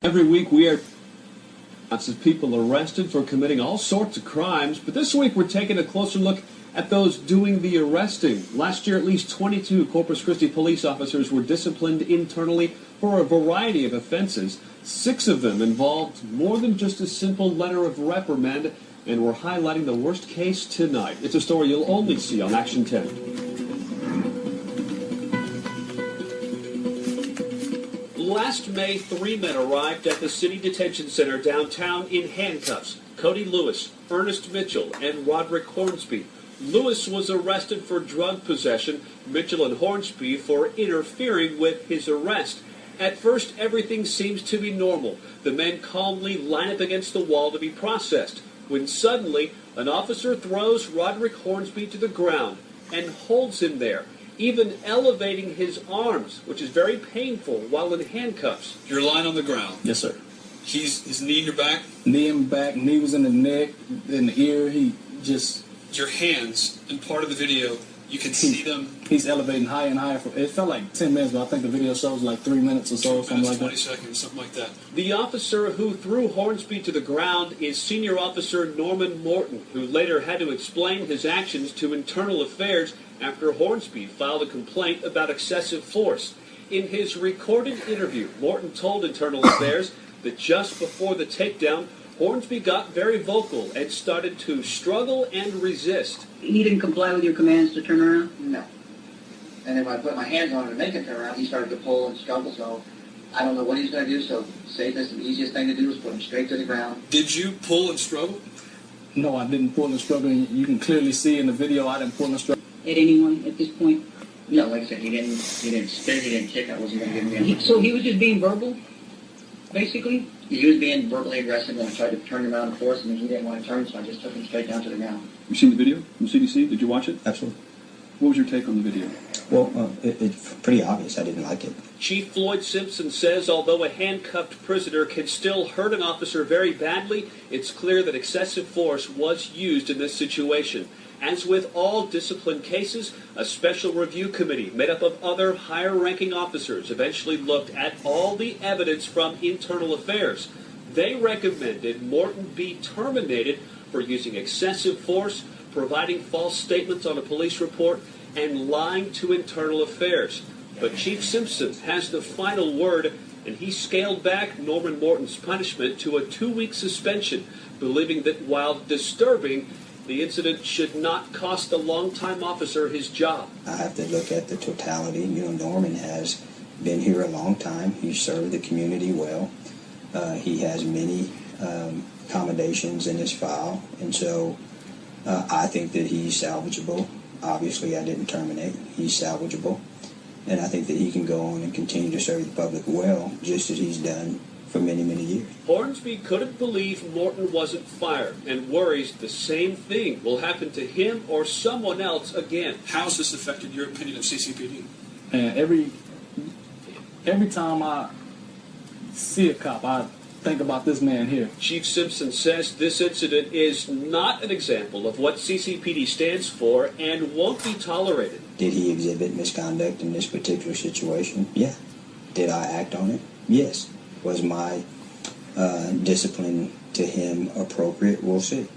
Every week we are lots of people arrested for committing all sorts of crimes, but this week we're taking a closer look at those doing the arresting. Last year, at least 22 Corpus Christi police officers were disciplined internally for a variety of offenses. 6 of them involved more than just a simple letter of reprimand, and we're highlighting the worst case tonight. It's a story you'll only see on Action 10. Last May, 3 men arrived at the City Detention Center downtown in handcuffs. Cody Lewis, Ernest Mitchell, and Roderick Hornsby. Lewis was arrested for drug possession, Mitchell and Hornsby for interfering with his arrest. At first, everything seems to be normal. The men calmly line up against the wall to be processed, when suddenly an officer throws Roderick Hornsby to the ground and holds him there, even elevating his arms, which is very painful while in handcuffs. You're lying on the ground. Yes, sir. His knee in your back? Knee in back, knee was in the neck, in the ear. He just... Your hands, in part of the video, you can see them. He's elevating higher and higher. It felt like 10 minutes, but I think the video shows like 3 minutes or so, something like 20 that. 20 seconds, something like that. The officer who threw Hornsby to the ground is Senior Officer Norman Morton, who later had to explain his actions to Internal Affairs after Hornsby filed a complaint about excessive force. In his recorded interview, Morton told Internal Affairs that just before the takedown, Hornsby got very vocal and started to struggle and resist. He didn't comply with your commands to turn around? No. And then when I put my hands on him to make him turn around, he started to pull and struggle, so I don't know what he's going to do, so safest and easiest thing to do is put him straight to the ground. Did you pull and struggle? No, I didn't pull and struggle. You can clearly see in the video I didn't pull and struggle. At anyone at this point? No, like I said, he didn't spit, he didn't kick, I wasn't going to give him any. So he was just being verbal, basically? He was being verbally aggressive when I tried to turn him around and force him, and he didn't want to turn, so I just took him straight down to the ground. You seen the video from CDC? Did you watch it? Absolutely. What was your take on the video? Well, it's pretty obvious. I didn't like it. Chief Floyd Simpson says although a handcuffed prisoner can still hurt an officer very badly, it's clear that excessive force was used in this situation. As with all discipline cases, a special review committee made up of other higher-ranking officers eventually looked at all the evidence from Internal Affairs. They recommended Morton be terminated for using excessive force, providing false statements on a police report, and lying to Internal Affairs. But Chief Simpson has the final word, and he scaled back Norman Morton's punishment to a 2-week suspension, believing that while disturbing, the incident should not cost a long-time officer his job. I have to look at the totality. Norman has been here a long time. He's served the community well. He has many accommodations in his file, and so I think that he's salvageable. Obviously, I didn't terminate. He's salvageable, and I think that he can go on and continue to serve the public well, just as he's done for many, many years. Hornsby couldn't believe Morton wasn't fired and worries the same thing will happen to him or someone else again. How has this affected your opinion of CCPD? And every time I see a cop, I think about this man here. Chief Simpson says this incident is not an example of what CCPD stands for and won't be tolerated. Did he exhibit misconduct in this particular situation? Yeah. Did I act on it? Yes. Was my discipline to him appropriate? We'll see.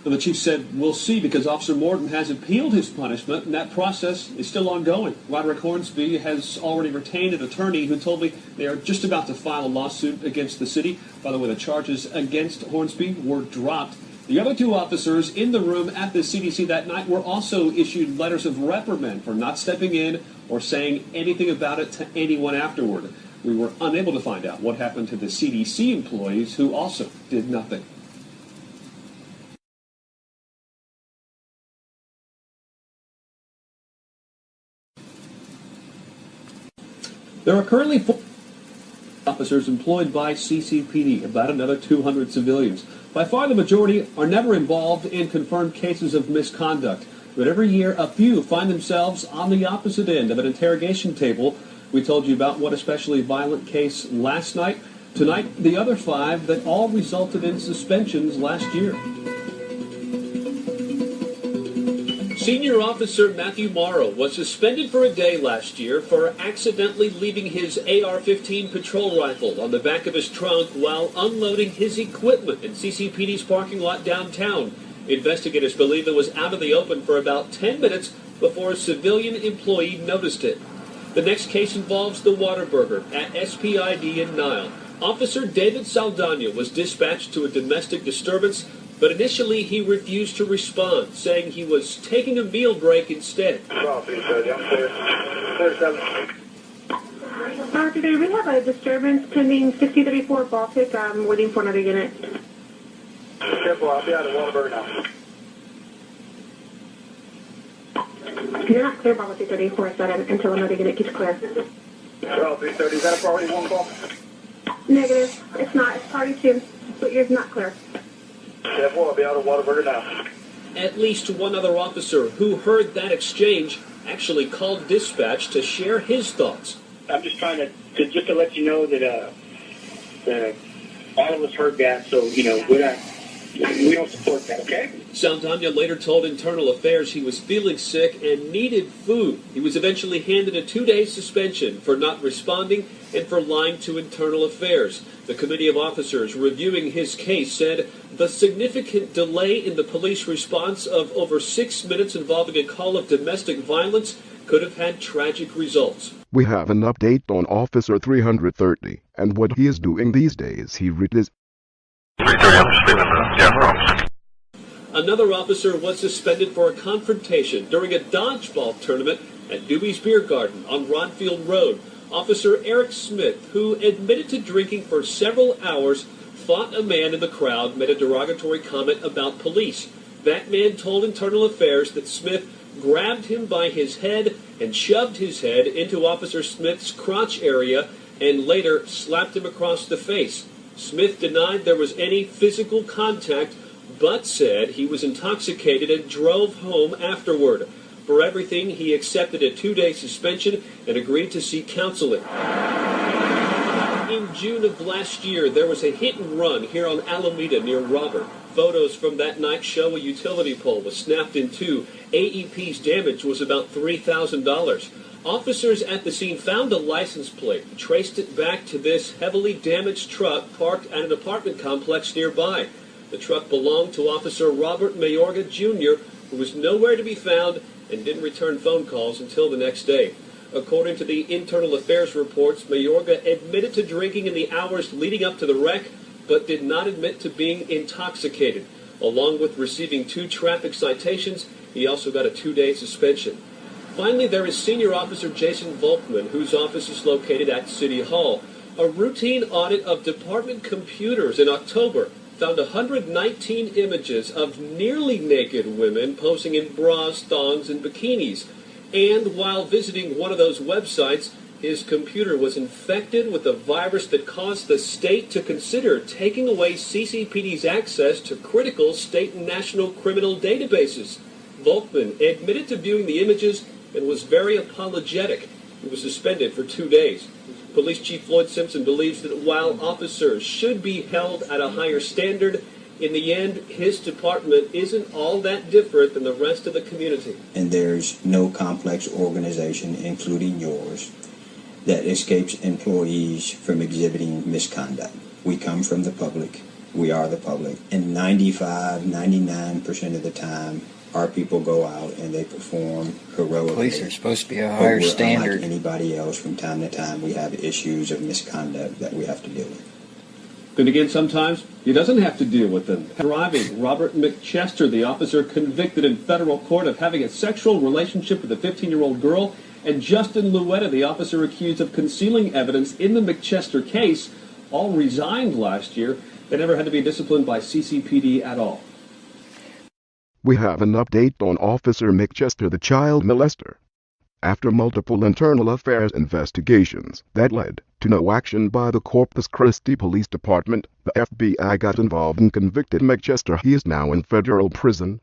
The chief said, we'll see, because Officer Morton has appealed his punishment, and that process is still ongoing. Roderick Hornsby has already retained an attorney who told me they are just about to file a lawsuit against the city. By the way, the charges against Hornsby were dropped. The other 2 officers in the room at the CDC that night were also issued letters of reprimand for not stepping in or saying anything about it to anyone afterward. We were unable to find out what happened to the CDC employees who also did nothing. There are currently 4 officers employed by CCPD, about another 200 civilians. By far the majority are never involved in confirmed cases of misconduct, but every year a few find themselves on the opposite end of an interrogation table. We told you about one especially violent case last night. Tonight, the other 5 that all resulted in suspensions last year. Senior Officer Matthew Morrow was suspended for a day last year for accidentally leaving his AR-15 patrol rifle on the back of his trunk while unloading his equipment in CCPD's parking lot downtown. Investigators believe it was out of the open for about 10 minutes before a civilian employee noticed it. The next case involves the Whataburger at SPID in Nile. Officer David Saldana was dispatched to a domestic disturbance, but initially he refused to respond, saying he was taking a meal break instead. Today we have a disturbance pending 63-4 Baltic. I'm waiting for another unit. Careful, I'll be out of Whataburger now. You're not clear Bravo 334 until another unit gets clear. Bravo 330, is that a priority 1 call? Negative. It's not. It's party 2, but yours not clear. Careful, I'll be out of Whataburger now. At least one other officer who heard that exchange actually called dispatch to share his thoughts. I'm just trying to let you know that all of us heard that, so we don't support that, okay? Saldana later told Internal Affairs he was feeling sick and needed food. He was eventually handed a 2-day suspension for not responding and for lying to Internal Affairs. The committee of officers reviewing his case said the significant delay in the police response of over 6 minutes involving a call of domestic violence could have had tragic results. We have an update on Officer 330 and what he is doing these days. He released. Another officer was suspended for a confrontation during a dodgeball tournament at Dewey's Beer Garden on Rodfield Road. Officer Eric Smith, who admitted to drinking for several hours, fought a man in the crowd, made a derogatory comment about police. That man told Internal Affairs that Smith grabbed him by his head and shoved his head into Officer Smith's crotch area and later slapped him across the face. Smith denied there was any physical contact, but said he was intoxicated and drove home afterward. For everything, he accepted a 2-day suspension and agreed to seek counseling. In June of last year, there was a hit and run here on Alameda near Robert. Photos from that night show a utility pole was snapped in two. AEP's damage was about $3,000. Officers at the scene found a license plate and traced it back to this heavily damaged truck parked at an apartment complex nearby. The truck belonged to Officer Robert Mayorga, Jr., who was nowhere to be found and didn't return phone calls until the next day. According to the Internal Affairs reports, Mayorga admitted to drinking in the hours leading up to the wreck, but did not admit to being intoxicated. Along with receiving 2 traffic citations, he also got a 2-day suspension. Finally, there is Senior Officer Jason Volkman, whose office is located at City Hall. A routine audit of department computers in October found 119 images of nearly naked women posing in bras, thongs, and bikinis. And while visiting one of those websites, his computer was infected with a virus that caused the state to consider taking away CCPD's access to critical state and national criminal databases. Volkman admitted to viewing the images and was very apologetic. He was suspended for 2 days. Police Chief Floyd Simpson believes that while officers should be held at a higher standard, in the end, his department isn't all that different than the rest of the community. And there's no complex organization, including yours, that escapes employees from exhibiting misconduct. We come from the public. We are the public. And 99% of the time, our people go out and they perform heroically. Police are supposed to be a higher standard. Unlike anybody else, from time to time, we have issues of misconduct that we have to deal with. Then again, sometimes he doesn't have to deal with them. Driving Robert McChester, the officer convicted in federal court of having a sexual relationship with a 15-year-old girl, and Justin Luetta, the officer accused of concealing evidence in the McChester case, all resigned last year. They never had to be disciplined by CCPD at all. We have an update on Officer McChester, the child molester. After multiple internal affairs investigations that led to no action by the Corpus Christi Police Department, the FBI got involved and convicted McChester. He is now in federal prison.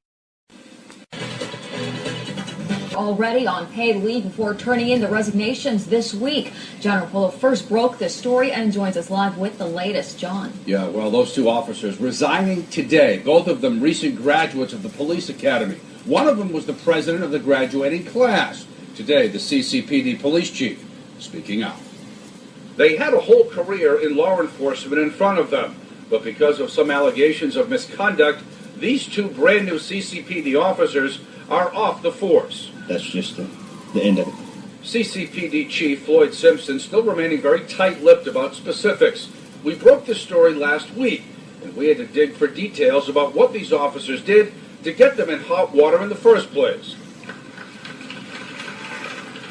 Already on paid leave before turning in the resignations this week. John Rapolo first broke this story and joins us live with the latest. John. Yeah, well, those 2 officers resigning today, both of them recent graduates of the police academy. One of them was the president of the graduating class. Today, the CCPD police chief speaking out. They had a whole career in law enforcement in front of them, but because of some allegations of misconduct, these two brand new CCPD officers are off the force. That's just the end of it. CCPD Chief Floyd Simpson still remaining very tight-lipped about specifics. We broke this story last week, and we had to dig for details about what these officers did to get them in hot water in the first place.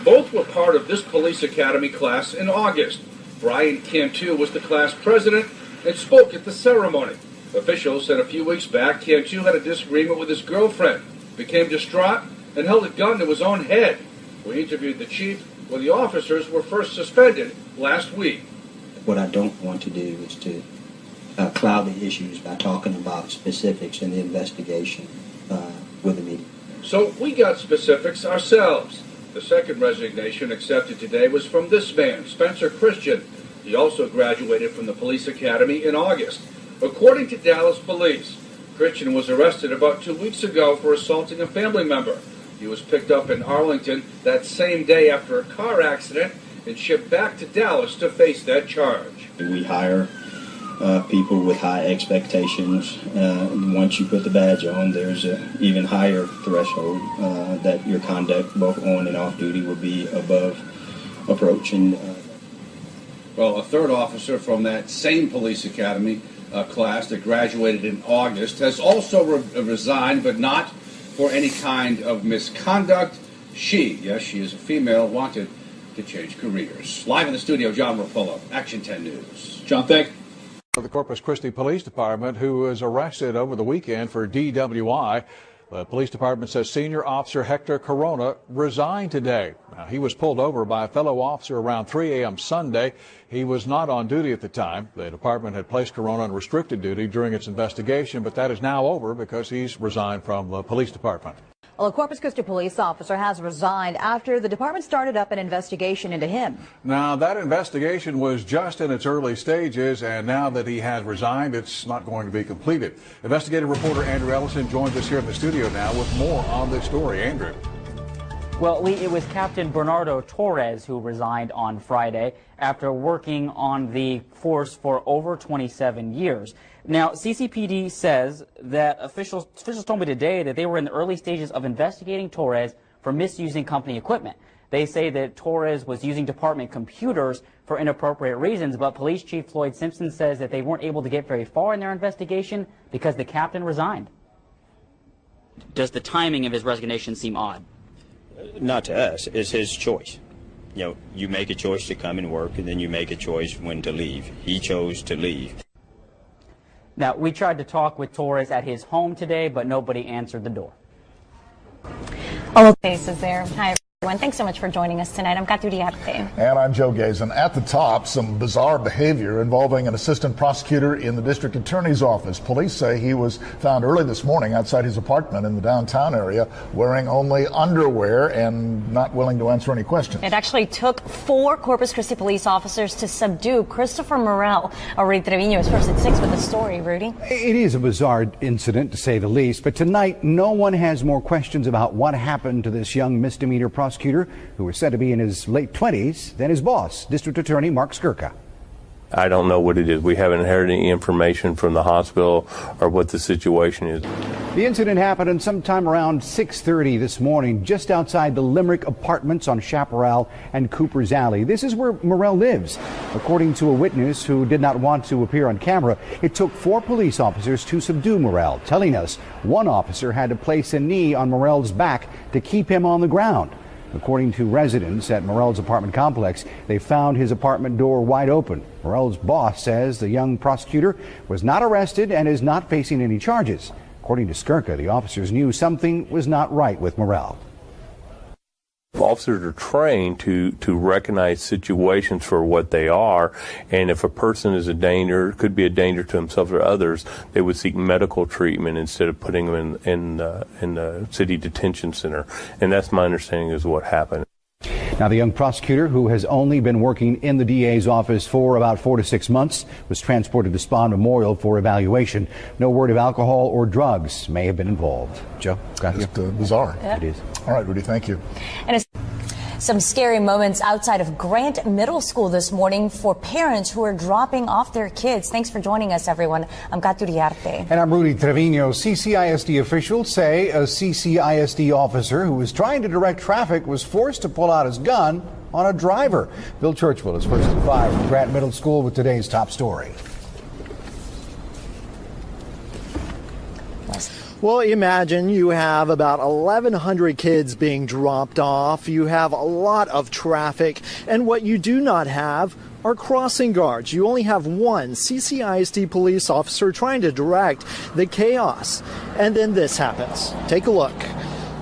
Both were part of this police academy class in August. Brian Cantu was the class president and spoke at the ceremony. Officials said a few weeks back Cantu had a disagreement with his girlfriend, became distraught, and held a gun to his own head. We interviewed the chief when the officers were first suspended last week. What I don't want to do is to cloud the issues by talking about specifics in the investigation with the media. So we got specifics ourselves. The second resignation accepted today was from this man, Spencer Christian. He also graduated from the police academy in August. According to Dallas police, Christian was arrested about 2 weeks ago for assaulting a family member. He was picked up in Arlington that same day after a car accident and shipped back to Dallas to face that charge. We hire people with high expectations. Once you put the badge on, there's an even higher threshold that your conduct, both on and off duty, will be above approach. Well, a third officer from that same police academy class that graduated in August has also resigned, but not for any kind of misconduct. Yes, she is a female, wanted to change careers. Live in the studio, John Rapolo, Action 10 News. John, thank you. The Corpus Christi Police Department, who was arrested over the weekend for DWI. The police department says senior officer Hector Corona resigned today. Now, he was pulled over by a fellow officer around 3 a.m. Sunday. He was not on duty at the time. The department had placed Corona on restricted duty during its investigation, but that is now over because he's resigned from the police department. Well, a Corpus Christi police officer has resigned after the department started up an investigation into him. Now, that investigation was just in its early stages, and now that he has resigned, it's not going to be completed. Investigative reporter Andrew Ellison joins us here in the studio now with more on this story. Andrew. Well, Lee, it was Captain Bernardo Torres who resigned on Friday after working on the force for over 27 years. Now, CCPD says that officials told me today that they were in the early stages of investigating Torres for misusing company equipment. They say that Torres was using department computers for inappropriate reasons, but Police Chief Floyd Simpson says that they weren't able to get very far in their investigation because the captain resigned. Does the timing of his resignation seem odd? Not to us. It's his choice. You know, you make a choice to come and work, and then you make a choice when to leave. He chose to leave. Now, we tried to talk with Torres at his home today, but nobody answered the door. All the faces there. Hi, everyone. Thanks so much for joining us tonight. I'm Katuri Arte. And I'm Joe Gazen. At the top, some bizarre behavior involving an assistant prosecutor in the district attorney's office. Police say he was found early this morning outside his apartment in the downtown area wearing only underwear and not willing to answer any questions. It actually took 4 Corpus Christi police officers to subdue Christopher Morel. Rudy Trevino is first at 6 with the story. Rudy? It is a bizarre incident, to say the least, but tonight no one has more questions about what happened to this young misdemeanor prosecutor who was said to be in his late 20s than his boss, District Attorney Mark Skirka. I don't know what it is. We haven't heard any information from the hospital or what the situation is. The incident happened sometime around 6:30 this morning, just outside the Limerick Apartments on Chaparral and Cooper's Alley. This is where Morel lives. According to a witness who did not want to appear on camera, it took 4 police officers to subdue Morel, telling us one officer had to place a knee on Morel's back to keep him on the ground. According to residents at Morel's apartment complex, they found his apartment door wide open. Morel's boss says the young prosecutor was not arrested and is not facing any charges. According to Skirka, the officers knew something was not right with Morel. Officers are trained to recognize situations for what they are, and if a person is a danger, could be a danger to themselves or others, they would seek medical treatment instead of putting them in the city detention center. And that's my understanding is what happened. Now, the young prosecutor, who has only been working in the DA's office for about 4 to 6 months, was transported to Spahn Memorial for evaluation. No word of alcohol or drugs may have been involved. Joe, got you? Just bizarre. Yep. It is. All right, Rudy, thank you. And some scary moments outside of Grant Middle School this morning for parents who are dropping off their kids. Thanks for joining us, everyone. I'm Katu Diarte. And I'm Rudy Trevino. CCISD officials say a CCISD officer who was trying to direct traffic was forced to pull out his gun on a driver. Bill Churchwell is first at 5 from Grant Middle School with today's top story. Well, imagine you have about 1,100 kids being dropped off. You have a lot of traffic, and what you do not have are crossing guards. You only have one CCISD police officer trying to direct the chaos. And then this happens. Take a look.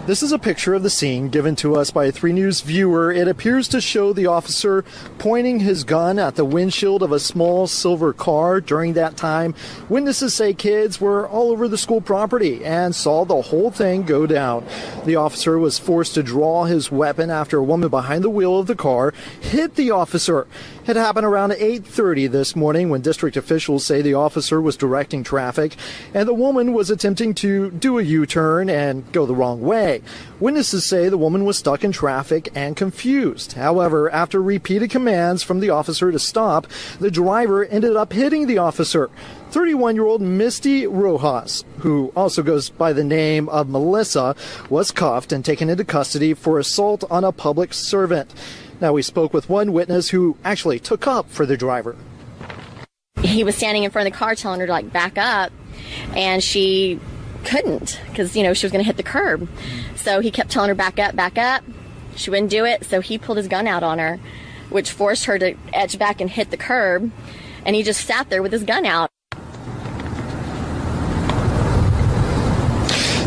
This is a picture of the scene given to us by a 3 News viewer. It appears to show the officer pointing his gun at the windshield of a small silver car. During that time, witnesses say kids were all over the school property and saw the whole thing go down. The officer was forced to draw his weapon after a woman behind the wheel of the car hit the officer. It happened around 8:30 this morning when district officials say the officer was directing traffic and the woman was attempting to do a U-turn and go the wrong way. Witnesses say the woman was stuck in traffic and confused. However, after repeated commands from the officer to stop, the driver ended up hitting the officer. 31-year-old Misty Rojas, who also goes by the name of Melissa, was cuffed and taken into custody for assault on a public servant. Now, we spoke with one witness who actually took up for the driver. He was standing in front of the car telling her to back up, and she couldn't because, she was going to hit the curb. So he kept telling her back up, back up. She wouldn't do it, so he pulled his gun out on her, which forced her to edge back and hit the curb, and he just sat there with his gun out.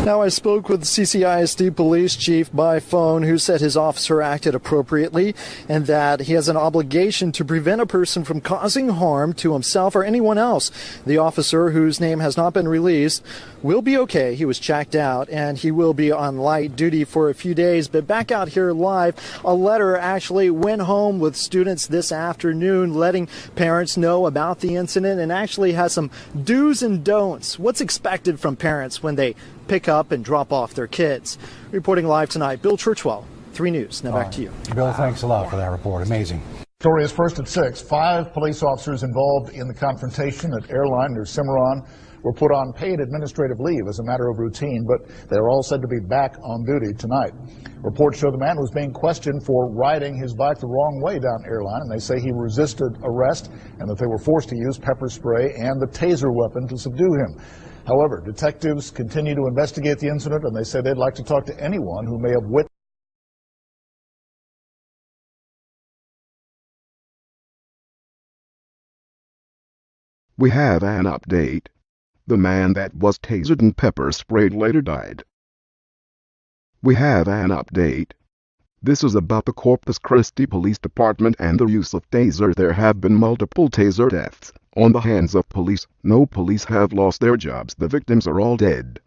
Now, I spoke with CCISD police chief by phone who said his officer acted appropriately and that he has an obligation to prevent a person from causing harm to himself or anyone else. The officer, whose name has not been released, will be okay. He was checked out and he will be on light duty for a few days. But back out here live, a letter actually went home with students this afternoon letting parents know about the incident and actually has some do's and don'ts. What's expected from parents when they pick up and drop off their kids. Reporting live tonight, Bill Churchwell, 3 News. Now back to you. Bill, thanks a lot for that report. Amazing. Story is first at 6. 5 police officers involved in the confrontation at airline near Cimarron were put on paid administrative leave as a matter of routine, but they are all said to be back on duty tonight. Reports show the man was being questioned for riding his bike the wrong way down airline, and they say he resisted arrest and that they were forced to use pepper spray and the taser weapon to subdue him. However, detectives continue to investigate the incident, and they say they'd like to talk to anyone who may have witnessed. We have an update. The man that was tasered and pepper sprayed later died. We have an update. This is about the Corpus Christi Police Department and the use of taser. There have been multiple taser deaths on the hands of police. No police have lost their jobs. The victims are all dead.